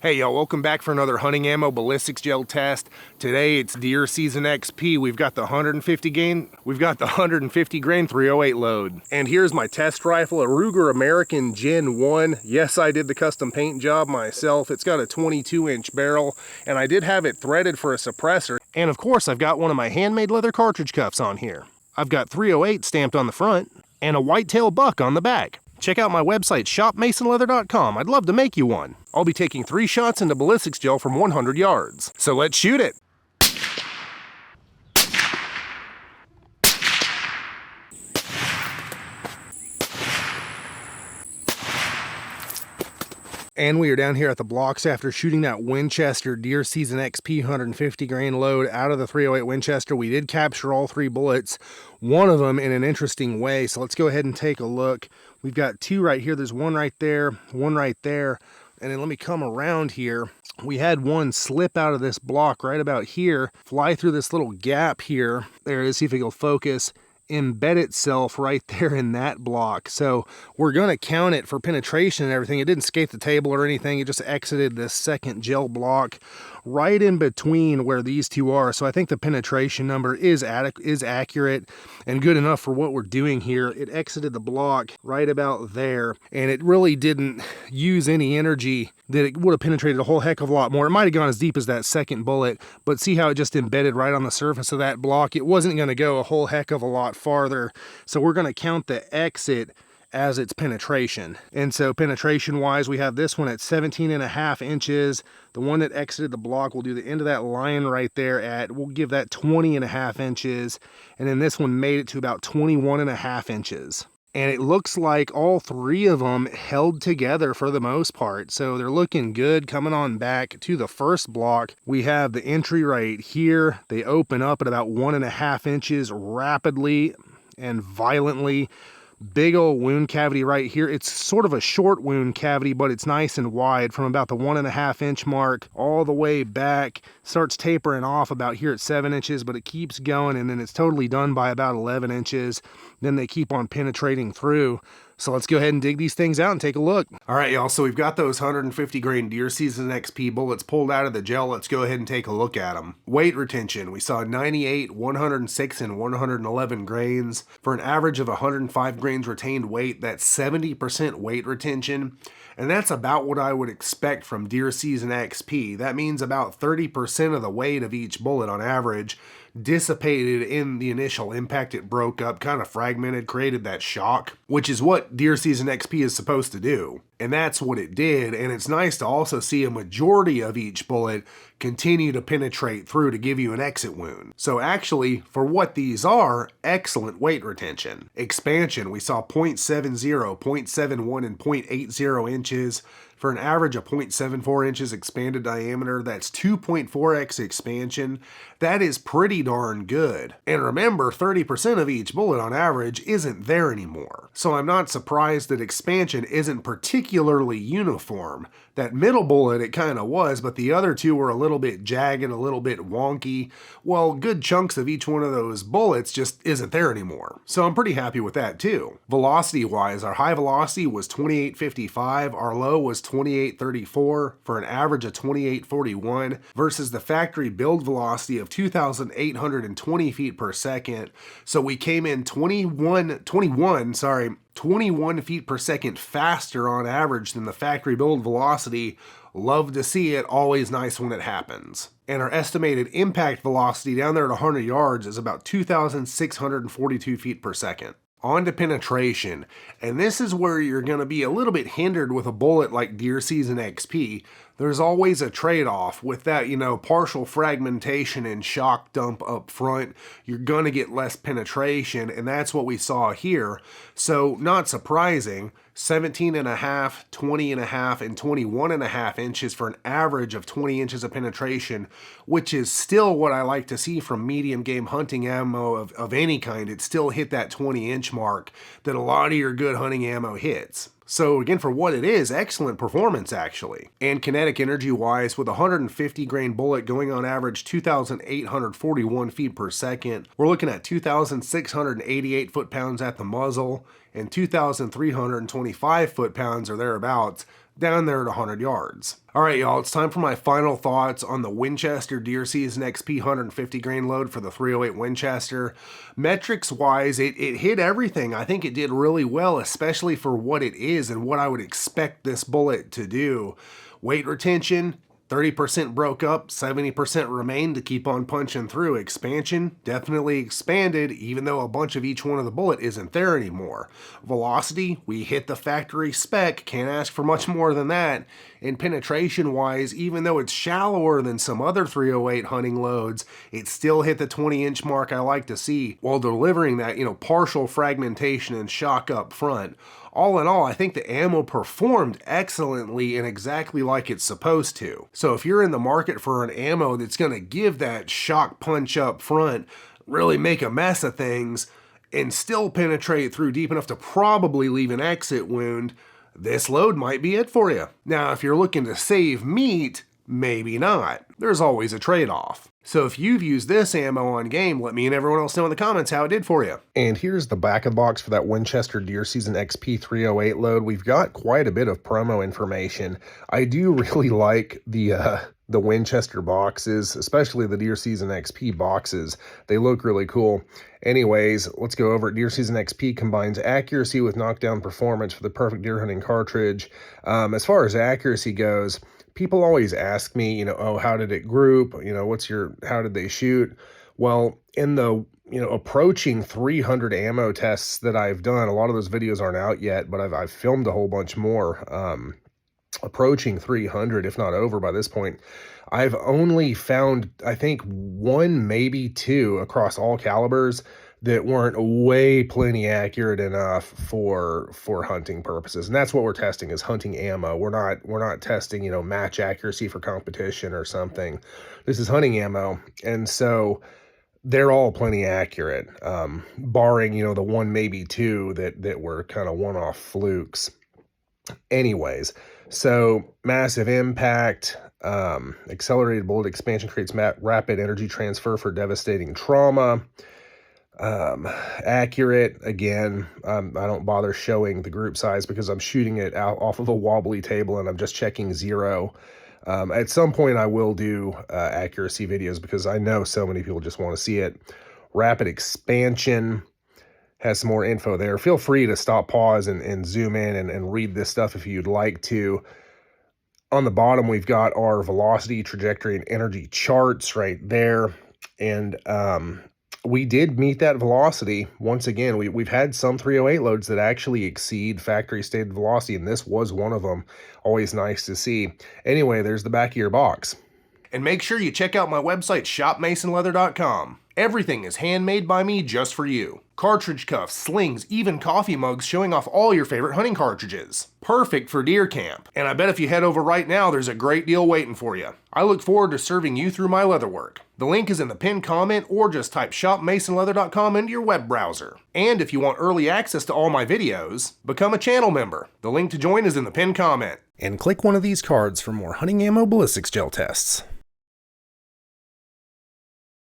Hey y'all, welcome back for another hunting ammo ballistics gel test. Today it's Deer Season XP. We've got the 150 grain 308 load. And here's my test rifle, a Ruger American Gen 1. Yes, I did the custom paint job myself. It's got a 22-inch barrel, and I did have it threaded for a suppressor. And of course, I've got one of my handmade leather cartridge cuffs on here. I've got 308 stamped on the front and a whitetail buck on the back. Check out my website, shopmasonleather.com. I'd love to make you one. I'll be taking 3 shots into ballistics gel from 100 yards. So let's shoot it. And we are down here at the blocks after shooting that Winchester Deer Season XP 150 grain load out of the 308 Winchester. We did capture all 3 bullets, one of them in an interesting way. So let's go ahead and take a look. We've got 2 right here. There's one right there, one right there. And then let me come around here. We had one slip out of this block right about here, fly through this little gap here. There it is, see if it'll focus. Embed itself right there in that block. So we're going to count it for penetration and everything. It didn't escape the table or anything. It just exited this second gel block right in between where these 2 are. So I think the penetration number is accurate and good enough for what we're doing here. It exited the block right about there, and it really didn't use any energy that it would have penetrated a whole heck of a lot more. It might have gone as deep as that second bullet, but see how it just embedded right on the surface of that block? It wasn't going to go a whole heck of a lot farther. So we're going to count the exit as its penetration. And so penetration wise, we have this one at 17.5 inches. The one that exited the block, we'll do the end of that line right there at, we'll give that 20.5 inches. And then this one made it to about 21.5 inches. And it looks like all 3 of them held together for the most part. So they're looking good. Coming on back to the first block, we have the entry right here. They open up at about 1.5 inches rapidly and violently. Big old wound cavity right here. It's sort of a short wound cavity, but it's nice and wide from about the 1.5 inch mark all the way back. Starts tapering off about here at 7 inches, but it keeps going, and then it's totally done by about 11 inches. Then they keep on penetrating through. So let's go ahead and dig these things out and take a look. All right, y'all, so we've got those 150 grain Deer Season XP bullets pulled out of the gel. Let's go ahead and take a look at them. Weight retention, we saw 98, 106, and 111 grains. For an average of 105 grains retained weight, that's 70% weight retention. And that's about what I would expect from Deer Season XP. That means about 30% of the weight of each bullet on average dissipated in the initial impact. It broke up, kind of fragmented, created that shock, which is what Deer Season XP is supposed to do. And that's what it did. And it's nice to also see a majority of each bullet continue to penetrate through to give you an exit wound. So actually, for what these are, excellent weight retention. Expansion, we saw 0.70, 0.71, and 0.80 inches. For an average of 0.74 inches expanded diameter, that's 2.4x expansion. That is pretty darn good. And remember, 30% of each bullet on average isn't there anymore. So I'm not surprised that expansion isn't particularly uniform. That middle bullet, it kind of was, but the other 2 were a little bit jagged, a little bit wonky. Well, good chunks of each one of those bullets just isn't there anymore. So I'm pretty happy with that too. Velocity-wise, our high velocity was 28.55, our low was 28.34 for an average of 28.41 versus the factory build velocity of 2,820 feet per second. So we came in 21 feet per second faster on average than the factory build velocity. Love to see it, always nice when it happens. And our estimated impact velocity down there at 100 yards is about 2,642 feet per second. On to penetration, and this is where you're going to be a little bit hindered with a bullet like Deer Season XP. There's always a trade-off with that, partial fragmentation and shock dump up front. You're going to get less penetration, and that's what we saw here. So not surprising, 17.5, 20.5, and 21.5 inches for an average of 20 inches of penetration, which is still what I like to see from medium game hunting ammo of any kind. It still hit that 20-inch mark that a lot of your good hunting ammo hits. So again, for what it is, excellent performance actually. And kinetic energy wise, with a 150 grain bullet going on average 2,841 feet per second, we're looking at 2,688 foot-pounds at the muzzle and 2,325 foot-pounds or thereabouts down there at 100 yards. All right, y'all, it's time for my final thoughts on the Winchester Deer Season XP 150 grain load for the 308 Winchester. Metrics wise, it hit everything. I think it did really well, especially for what it is and what I would expect this bullet to do. Weight retention, 30% broke up, 70% remained to keep on punching through. Expansion definitely expanded, even though a bunch of each one of the bullet isn't there anymore. Velocity, we hit the factory spec, can't ask for much more than that. And penetration wise, even though it's shallower than some other 308 hunting loads, it still hit the 20-inch mark I like to see, while delivering that, partial fragmentation and shock up front. All in all, I think the ammo performed excellently and exactly like it's supposed to. So if you're in the market for an ammo that's going to give that shock punch up front, really make a mess of things, and still penetrate through deep enough to probably leave an exit wound, this load might be it for you. Now, if you're looking to save meat, maybe not. There's always a trade-off. So if you've used this ammo on game, let me and everyone else know in the comments how it did for you. And here's the back of the box for that Winchester Deer Season XP 308 load. We've got quite a bit of promo information. I do really like the Winchester boxes, especially the Deer Season XP boxes. They look really cool. Anyways, let's go over it. Deer Season XP combines accuracy with knockdown performance for the perfect deer hunting cartridge. As far as accuracy goes, people always ask me, oh, how did it group? How did they shoot? Well, in the, approaching 300 ammo tests that I've done, a lot of those videos aren't out yet, but I've filmed a whole bunch more, approaching 300, if not over by this point. I've only found, I think, one, maybe two across all calibers that weren't way plenty accurate enough for hunting purposes. And that's what we're testing, is hunting ammo. We're not testing, match accuracy for competition or something. This is hunting ammo. And so they're all plenty accurate, barring, the one, maybe two that were kind of one-off flukes. Anyways, so massive impact, accelerated bullet expansion creates rapid energy transfer for devastating trauma. Accurate, again, I don't bother showing the group size because I'm shooting it out off of a wobbly table and I'm just checking 0. At some point I will do accuracy videos because I know so many people just want to see it. Rapid expansion has some more info there. Feel free to stop, pause, and zoom in and read this stuff if you'd like to. On the bottom, we've got our velocity, trajectory, and energy charts right there. And we did meet that velocity. Once again, we've had some 308 loads that actually exceed factory stated velocity, and this was one of them. Always nice to see. Anyway, there's the back of your box. And make sure you check out my website, shopmasonleather.com. Everything is handmade by me just for you. Cartridge cuffs, slings, even coffee mugs showing off all your favorite hunting cartridges. Perfect for deer camp. And I bet if you head over right now, there's a great deal waiting for you. I look forward to serving you through my leatherwork. The link is in the pinned comment, or just type shopmasonleather.com into your web browser. And if you want early access to all my videos, become a channel member. The link to join is in the pinned comment. And click one of these cards for more hunting ammo ballistics gel tests.